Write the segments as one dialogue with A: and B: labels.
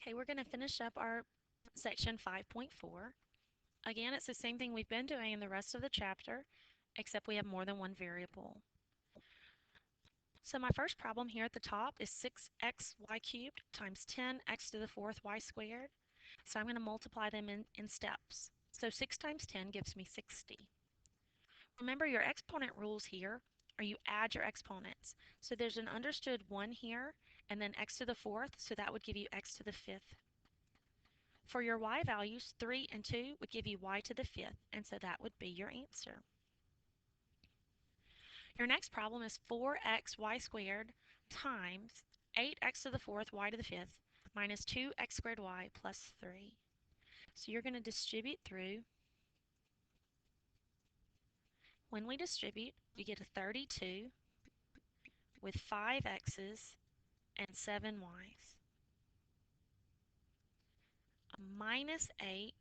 A: Okay, we're going to finish up our section 5.4. Again, it's the same thing we've been doing in the rest of the chapter, except we have more than one variable. So my first problem here at the top is 6xy cubed times 10x to the fourth y squared. So I'm going to multiply them in steps. So 6 times 10 gives me 60. Remember, your exponent rules here are you add your exponents. So there's an understood 1 here, and then x to the fourth, so that would give you x to the fifth. For your y values, 3 and 2 would give you y to the fifth, and so that would be your answer. Your next problem is 4xy squared times 8x to the fourth y to the fifth minus 2x squared y plus 3. So you're going to distribute through. When we distribute, you get a 32 with 5 x's and 7 y's. A minus 8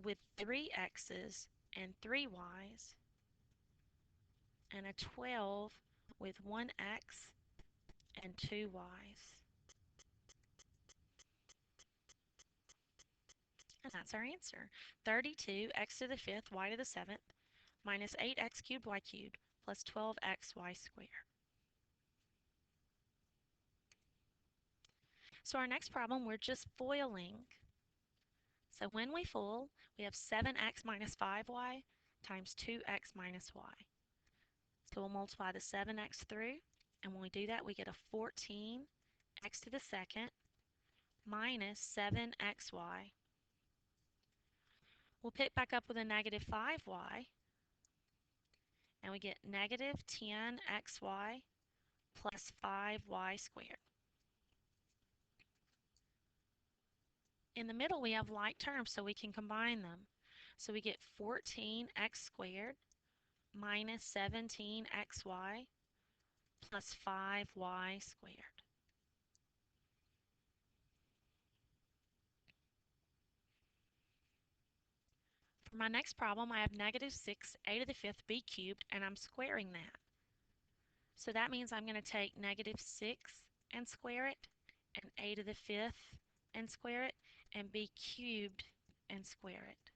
A: with 3 x's and 3 y's. And a 12 with 1 x and 2 y's. And that's our answer. 32 x to the fifth y to the seventh minus 8x cubed y cubed plus 12x y squared. So our next problem, we're just FOILing. So when we FOIL, we have 7x minus 5y times 2x minus y. So we'll multiply the 7x through, and when we do that, we get a 14x to the second minus 7xy. We'll pick back up with a negative 5y, and we get negative 10xy plus 5y squared. In the middle, we have like terms, so we can combine them. So we get 14x squared minus 17xy plus 5y squared. For my next problem, I have negative 6a to the fifth b cubed, and I'm squaring that. So that means I'm going to take negative 6 and square it, and a to the fifth and square it, and b cubed and square it.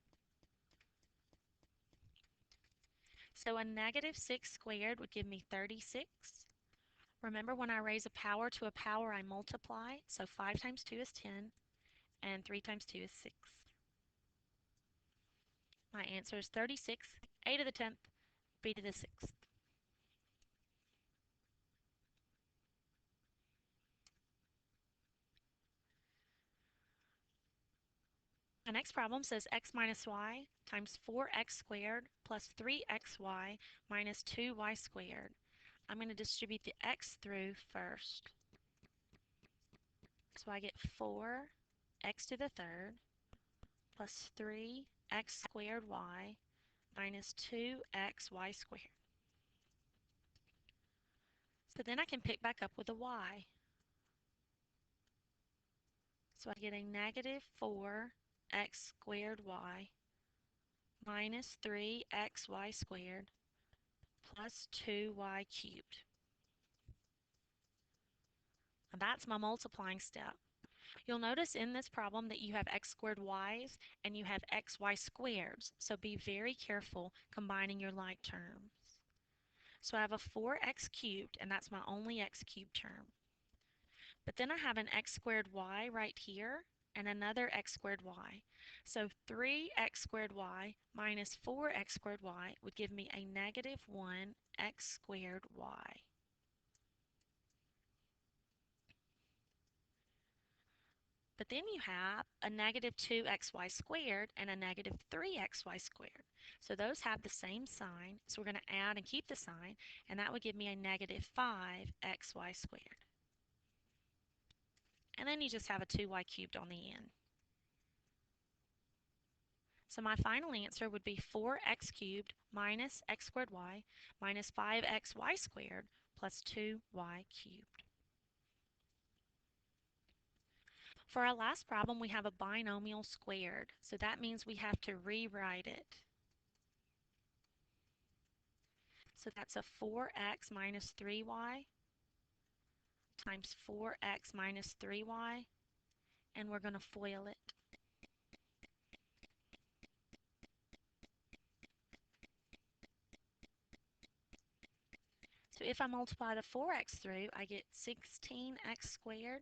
A: So a negative 6 squared would give me 36. Remember, when I raise a power to a power, I multiply. So 5 times 2 is 10, and 3 times 2 is 6. My answer is 36, a to the 10th, b to the 6th. The next problem says x minus y times 4x squared plus 3xy minus 2y squared. I'm going to distribute the x through first. So I get 4x to the third plus 3x squared y minus 2xy squared. So then I can pick back up with a y. So I get a negative 4x squared y minus 3xy squared plus 2y cubed. And that's my multiplying step. You'll notice in this problem that you have x squared y's and you have xy squareds, so be very careful combining your like terms. So I have a 4x cubed, and that's my only x cubed term. But then I have an x squared y right here and another x squared y. So 3x squared y minus 4x squared y would give me a negative 1x squared y. But then you have a negative 2xy squared and a negative 3xy squared. So those have the same sign, so we're going to add and keep the sign, and that would give me a negative 5xy squared. And then you just have a 2y cubed on the end. So my final answer would be 4x cubed minus x squared y minus 5xy squared plus 2y cubed. For our last problem, we have a binomial squared, so that means we have to rewrite it. So that's a 4x minus 3y times 4x minus 3y, and we're going to FOIL it. So if I multiply the 4x through, I get 16x squared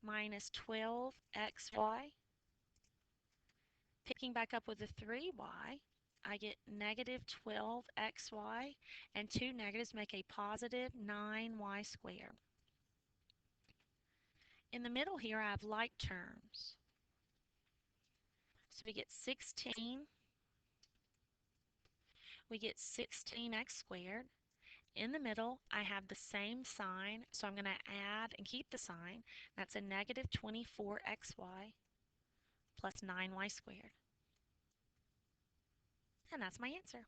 A: minus 12xy. Picking back up with the 3y, I get negative 12xy, and two negatives make a positive 9y squared. In the middle here, I have like terms. So we get 16x squared. In the middle, I have the same sign, so I'm going to add and keep the sign. That's a negative 24xy plus 9y squared. And that's my answer.